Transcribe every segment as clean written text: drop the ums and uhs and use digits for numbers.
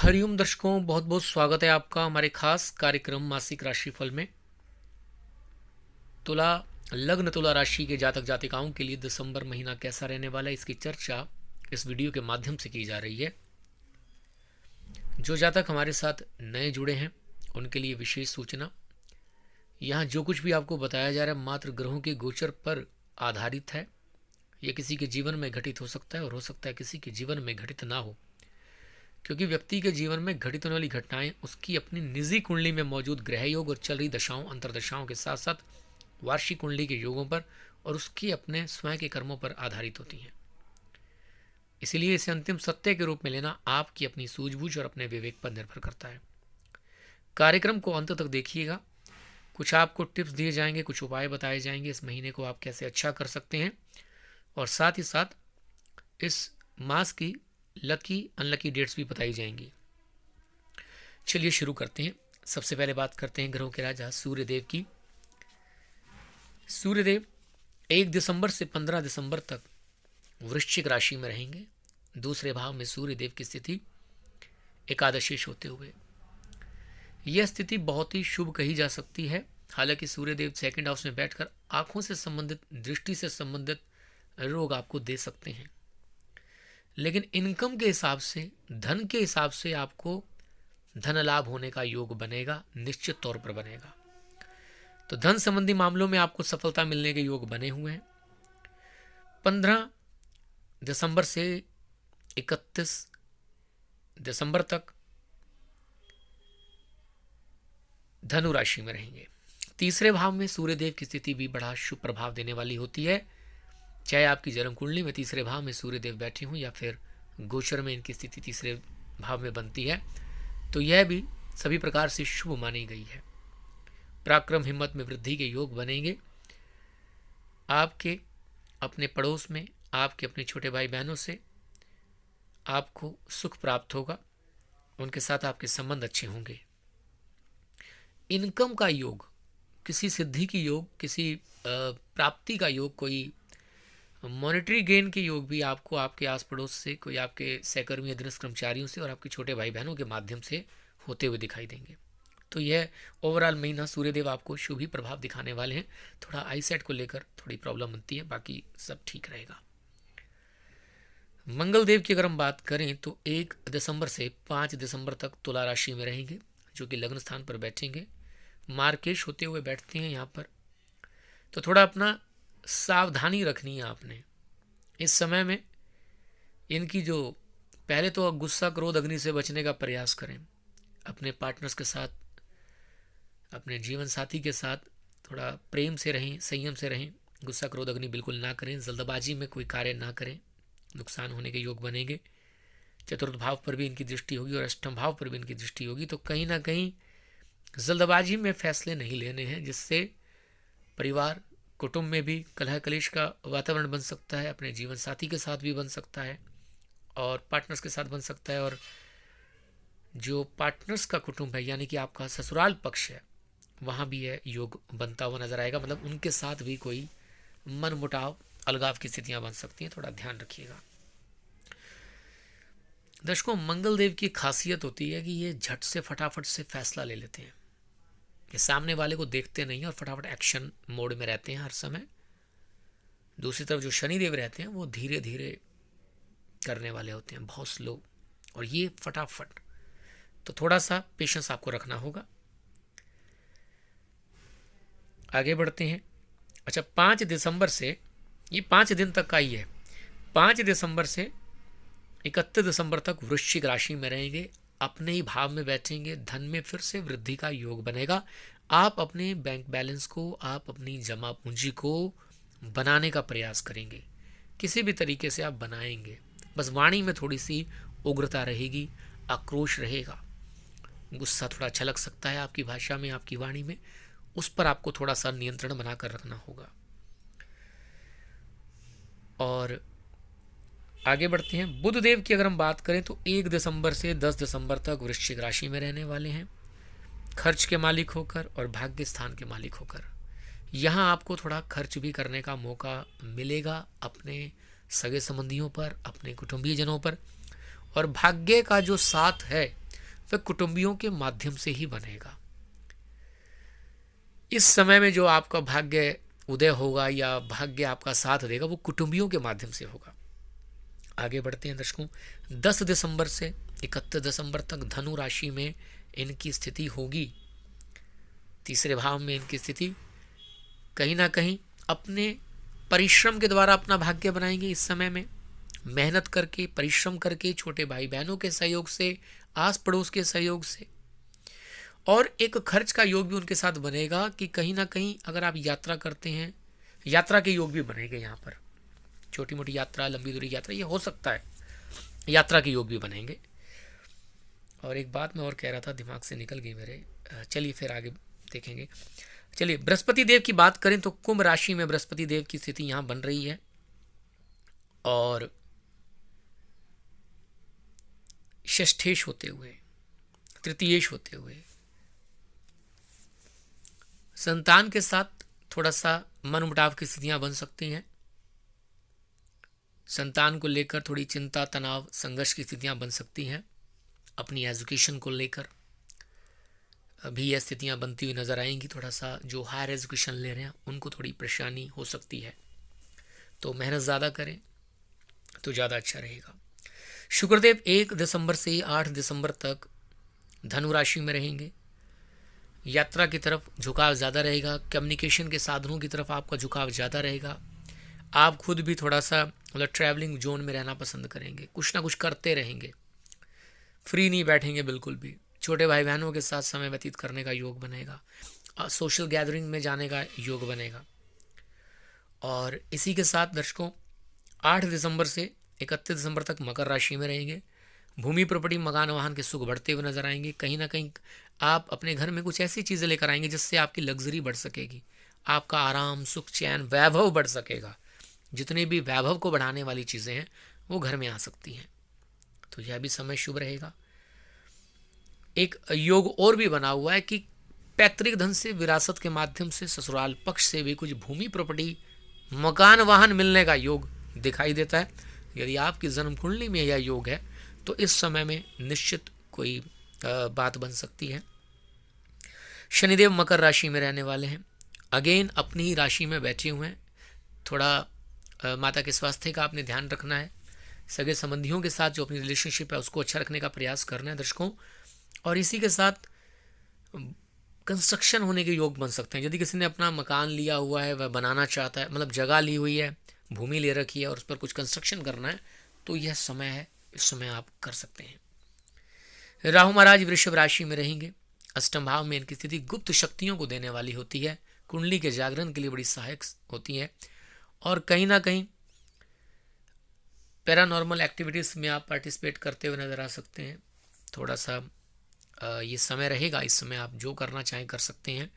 हरिओम दर्शकों, बहुत बहुत स्वागत है आपका हमारे खास कार्यक्रम मासिक राशिफल में। तुला लग्न तुला राशि के जातक जातिकाओं के लिए दिसंबर महीना कैसा रहने वाला है, इसकी चर्चा इस वीडियो के माध्यम से की जा रही है। जो जातक हमारे साथ नए जुड़े हैं उनके लिए विशेष सूचना। यहाँ जो कुछ भी आपको बताया जा रहा है मात्र ग्रहों के गोचर पर आधारित है। यह किसी के जीवन में घटित हो सकता है और हो सकता है किसी के जीवन में घटित ना हो, क्योंकि व्यक्ति के जीवन में घटित होने वाली घटनाएं उसकी अपनी निजी कुंडली में मौजूद ग्रह योग और चल रही दशाओं अंतरदशाओं के साथ साथ वार्षिक कुंडली के योगों पर और उसके अपने स्वयं के कर्मों पर आधारित होती हैं। इसीलिए इसे अंतिम सत्य के रूप में लेना आपकी अपनी सूझबूझ और अपने विवेक पर निर्भर करता है। कार्यक्रम को अंत तक देखिएगा। कुछ आपको टिप्स दिए जाएंगे, कुछ उपाय बताए जाएंगे इस महीने को आप कैसे अच्छा कर सकते हैं, और साथ ही साथ इस मास की लकी अनलकी डेट्स भी बताई जाएंगी। चलिए शुरू करते हैं। सबसे पहले बात करते हैं ग्रहों के राजा सूर्यदेव की। सूर्यदेव 1 दिसंबर से 15 दिसंबर तक वृश्चिक राशि में रहेंगे। दूसरे भाव में सूर्यदेव की स्थिति एकादशेष होते हुए, यह स्थिति बहुत ही शुभ कही जा सकती है। हालांकि सूर्यदेव सेकंड हाउस में बैठकर आंखों से संबंधित, दृष्टि से संबंधित रोग आपको दे सकते हैं, लेकिन इनकम के हिसाब से, धन के हिसाब से आपको धन लाभ होने का योग बनेगा, निश्चित तौर पर बनेगा। तो धन संबंधी मामलों में आपको सफलता मिलने के योग बने हुए हैं। 15 दिसंबर से 31 दिसंबर तक धनु राशि में रहेंगे। तीसरे भाव में सूर्यदेव की स्थिति भी बड़ा शुभ प्रभाव देने वाली होती है, चाहे आपकी जन्म कुंडली में तीसरे भाव में सूर्यदेव बैठे हों या फिर गोचर में इनकी स्थिति तीसरे भाव में बनती है, तो यह भी सभी प्रकार से शुभ मानी गई है। पराक्रम हिम्मत में वृद्धि के योग बनेंगे। आपके अपने पड़ोस में, आपके अपने छोटे भाई बहनों से आपको सुख प्राप्त होगा, उनके साथ आपके संबंध अच्छे होंगे। इनकम का योग, किसी सिद्धि की योग, किसी प्राप्ति का योग, कोई मॉनेटरी गेन के योग भी आपको आपके आस पड़ोस से, कोई आपके सहकर्मी अधीनस्थ कर्मचारियों से और आपके छोटे भाई बहनों के माध्यम से होते हुए दिखाई देंगे। तो यह ओवरऑल महीना सूर्यदेव आपको शुभ ही प्रभाव दिखाने वाले हैं। थोड़ा आईसेट को लेकर थोड़ी प्रॉब्लम बनती है, बाकी सब ठीक रहेगा। मंगल देव की अगर हम बात करें तो 1 दिसंबर से 5 दिसंबर तक तुला राशि में रहेंगे, जो कि लग्न स्थान पर बैठेंगे। मार्केश होते हुए बैठते हैं यहाँ पर, तो थोड़ा अपना सावधानी रखनी है आपने इस समय में। इनकी जो पहले तो गुस्सा क्रोध अग्नि से बचने का प्रयास करें। अपने पार्टनर्स के साथ, अपने जीवन साथी के साथ थोड़ा प्रेम से रहें, संयम से रहें। गुस्सा क्रोध अग्नि बिल्कुल ना करें, जल्दबाजी में कोई कार्य ना करें, नुकसान होने के योग बनेंगे। चतुर्थ भाव पर भी इनकी दृष्टि होगी और अष्टम भाव पर भी इनकी दृष्टि होगी, तो कहीं ना कहीं जल्दबाजी में फैसले नहीं लेने हैं, जिससे परिवार कुटुंब में भी कलह कलेश का वातावरण बन सकता है। अपने जीवन साथी के साथ भी बन सकता है और पार्टनर्स के साथ बन सकता है, और जो पार्टनर्स का कुटुंब है यानी कि आपका ससुराल पक्ष है, वहाँ भी यह योग बनता हुआ नजर आएगा। मतलब उनके साथ भी कोई मनमुटाव, अलगाव की स्थितियां बन सकती हैं, थोड़ा ध्यान रखिएगा। दर्शकों, मंगल देव की खासियत होती है कि ये झट से फटाफट से फैसला ले लेते हैं। ये सामने वाले को देखते नहीं और फटाफट एक्शन मोड में रहते हैं हर समय। दूसरी तरफ जो शनिदेव रहते हैं वो धीरे धीरे करने वाले होते हैं, बहुत स्लो, और ये फटाफट। तो थोड़ा सा पेशेंस आपको रखना होगा। आगे बढ़ते हैं। अच्छा, 5 दिसंबर से, ये 5 दिन तक का ही है, 5 दिसंबर से 31 दिसंबर तक वृश्चिक राशि में रहेंगे, अपने ही भाव में बैठेंगे। धन में फिर से वृद्धि का योग बनेगा। आप अपने बैंक बैलेंस को, आप अपनी जमा पूंजी को बनाने का प्रयास करेंगे, किसी भी तरीके से आप बनाएंगे। बस वाणी में थोड़ी सी उग्रता रहेगी, आक्रोश रहेगा, गुस्सा थोड़ा छलक सकता है आपकी भाषा में, आपकी वाणी में। उस पर आपको थोड़ा सा नियंत्रण बनाकर रखना होगा। और आगे बढ़ते हैं। बुध देव की अगर हम बात करें तो 1 दिसंबर से 10 दिसंबर तक वृश्चिक राशि में रहने वाले हैं, खर्च के मालिक होकर और भाग्य स्थान के मालिक होकर। यहाँ आपको थोड़ा खर्च भी करने का मौका मिलेगा अपने सगे संबंधियों पर, अपने कुटुंबीय जनों पर। और भाग्य का जो साथ है वह कुटुंबियों के माध्यम से ही बनेगा। इस समय में जो आपका भाग्य उदय होगा या भाग्य आपका साथ देगा वो कुटुंबियों के माध्यम से होगा। आगे बढ़ते हैं दर्शकों, 10 दिसंबर से 31 दिसंबर तक धनु राशि में इनकी स्थिति होगी। तीसरे भाव में इनकी स्थिति कहीं ना कहीं अपने परिश्रम के द्वारा अपना भाग्य बनाएंगे। इस समय में मेहनत करके, परिश्रम करके, छोटे भाई बहनों के सहयोग से, आस पड़ोस के सहयोग से, और एक खर्च का योग भी उनके साथ बनेगा कि कहीं ना कहीं अगर आप यात्रा करते हैं, यात्रा के योग भी बनेंगे। यहाँ पर छोटी मोटी यात्रा, लंबी दूरी यात्रा, ये हो सकता है, यात्रा के योग भी बनेंगे। और एक बात मैं और कह रहा था, दिमाग से निकल गई मेरे, चलिए फिर आगे देखेंगे। चलिए, बृहस्पति देव की बात करें तो कुंभ राशि में बृहस्पति देव की स्थिति यहाँ बन रही है और षष्ठेश होते हुए, तृतीयेश होते हुए संतान के साथ थोड़ा सा मनमुटाव की स्थितियां बन सकती हैं। संतान को लेकर थोड़ी चिंता, तनाव, संघर्ष की स्थितियां बन सकती हैं। अपनी एजुकेशन को लेकर अभी यह स्थितियां बनती हुई नजर आएंगी। थोड़ा सा जो हायर एजुकेशन ले रहे हैं उनको थोड़ी परेशानी हो सकती है, तो मेहनत ज़्यादा करें तो ज़्यादा अच्छा रहेगा। शुक्रदेव 1 दिसंबर से 8 दिसंबर तक धनु राशि में रहेंगे। यात्रा की तरफ झुकाव ज़्यादा रहेगा, कम्युनिकेशन के साधनों की तरफ आपका झुकाव ज़्यादा रहेगा। आप खुद भी थोड़ा सा मतलब ट्रैवलिंग जोन में रहना पसंद करेंगे, कुछ ना कुछ करते रहेंगे, फ्री नहीं बैठेंगे बिल्कुल भी। छोटे भाई बहनों के साथ समय व्यतीत करने का योग बनेगा, सोशल गैदरिंग में जाने का योग बनेगा। और इसी के साथ दर्शकों 8 दिसंबर से 31 दिसंबर तक मकर राशि में रहेंगे। भूमि, प्रॉपर्टी, मकान, वाहन के सुख बढ़ते हुए नजर आएंगे। कहीं ना कहीं आप अपने घर में कुछ ऐसी चीज़ें लेकर आएंगे जिससे आपकी लग्जरी बढ़ सकेगी, आपका आराम, सुख, चैन, वैभव बढ़ सकेगा। जितने भी वैभव को बढ़ाने वाली चीज़ें हैं वो घर में आ सकती हैं, तो यह भी समय शुभ रहेगा। एक योग और भी बना हुआ है कि पैतृक धन से, विरासत के माध्यम से, ससुराल पक्ष से भी कुछ भूमि, प्रॉपर्टी, मकान, वाहन मिलने का योग दिखाई देता है। यदि आपकी जन्म कुंडली में यह योग है तो इस समय में निश्चित कोई बात बन सकती है। शनिदेव मकर राशि में रहने वाले हैं, अगेन अपनी ही राशि में बैठे हुए हैं। थोड़ा माता के स्वास्थ्य का आपने ध्यान रखना है। सगे संबंधियों के साथ जो अपनी रिलेशनशिप है उसको अच्छा रखने का प्रयास करना है दर्शकों। और इसी के साथ कंस्ट्रक्शन होने के योग बन सकते हैं। यदि किसी ने अपना मकान लिया हुआ है, वह बनाना चाहता है, मतलब जगह ली हुई है, भूमि ले रखी है और उस पर कुछ कंस्ट्रक्शन करना है, तो यह समय है, इस समय आप कर सकते हैं। राहु महाराज वृषभ राशि में रहेंगे। अष्टम भाव में इनकी स्थिति गुप्त शक्तियों को देने वाली होती है, कुंडली के जागरण के लिए बड़ी सहायक होती है। और कहीं ना कहीं पैरानॉर्मल एक्टिविटीज़ में आप पार्टिसिपेट करते हुए नजर आ सकते हैं। थोड़ा सा ये समय रहेगा, इस समय आप जो करना चाहें कर सकते हैं,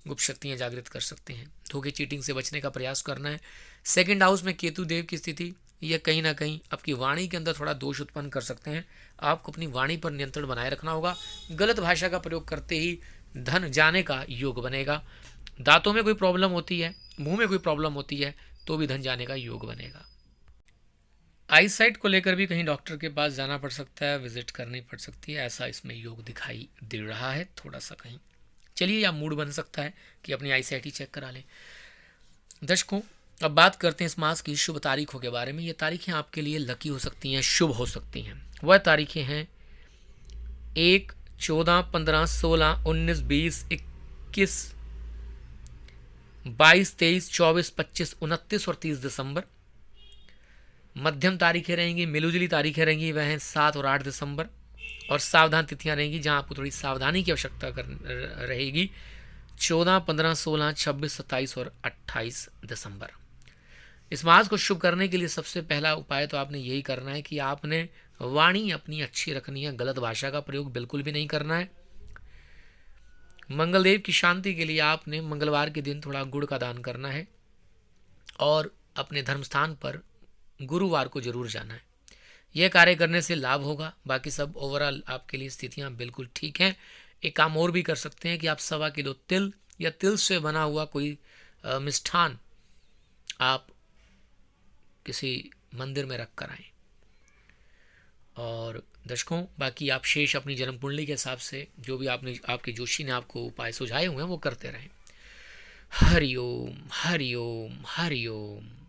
गुप्त शक्तियाँ जागृत कर सकते हैं। धोखे, चीटिंग से बचने का प्रयास करना है। सेकंड हाउस में केतु देव की स्थिति, यह कहीं ना कहीं आपकी वाणी के अंदर थोड़ा दोष उत्पन्न कर सकते हैं। आपको अपनी वाणी पर नियंत्रण बनाए रखना होगा। गलत भाषा का प्रयोग करते ही धन जाने का योग बनेगा। दांतों में कोई प्रॉब्लम होती है, मुंह में कोई प्रॉब्लम होती है तो भी धन जाने का योग बनेगा। आई साइट को लेकर भी कहीं डॉक्टर के पास जाना पड़ सकता है, विजिट करनी पड़ सकती है, ऐसा इसमें योग दिखाई दे रहा है थोड़ा सा कहीं। चलिए, या मूड बन सकता है कि अपनी आई साइट ही चेक करा लें। दर्शकों, अब बात करते हैं इस मास की शुभ तारीखों के बारे में। ये तारीखें आपके लिए लकी हो सकती हैं, शुभ हो सकती हैं। वह तारीखें हैं 1, 14, 15, 16, 19, 20, 21, 22, 23, 24, 25, 29 और 30 दिसंबर। मध्यम तारीखें रहेंगी, मिलुजुली तारीखें रहेंगी, वह हैं 7 और 8 दिसंबर। और सावधान तिथियां रहेंगी जहां आपको थोड़ी सावधानी की आवश्यकता रहेगी, 14, 15, 16, 26, 27 और 28 दिसंबर। इस मास को शुभ करने के लिए सबसे पहला उपाय तो आपने यही करना है कि आपने वाणी अपनी अच्छी रखनी है, गलत भाषा का प्रयोग बिल्कुल भी नहीं करना है। मंगलदेव की शांति के लिए आपने मंगलवार के दिन थोड़ा गुड़ का दान करना है और अपने धर्म स्थान पर गुरुवार को जरूर जाना है। यह कार्य करने से लाभ होगा। बाकी सब ओवरऑल आपके लिए स्थितियां बिल्कुल ठीक हैं। एक काम और भी कर सकते हैं कि आप 1.25 किलो तिल या तिल से बना हुआ कोई मिष्ठान आप किसी मंदिर में रख कर आएं। और दर्शकों, बाकी आप शेष अपनी जन्म कुंडली के हिसाब से जो भी आपके जोशी ने आपको उपाय सुझाए हुए हैं वो करते रहें। हरि ओम, हरि ओम, हरि ओम।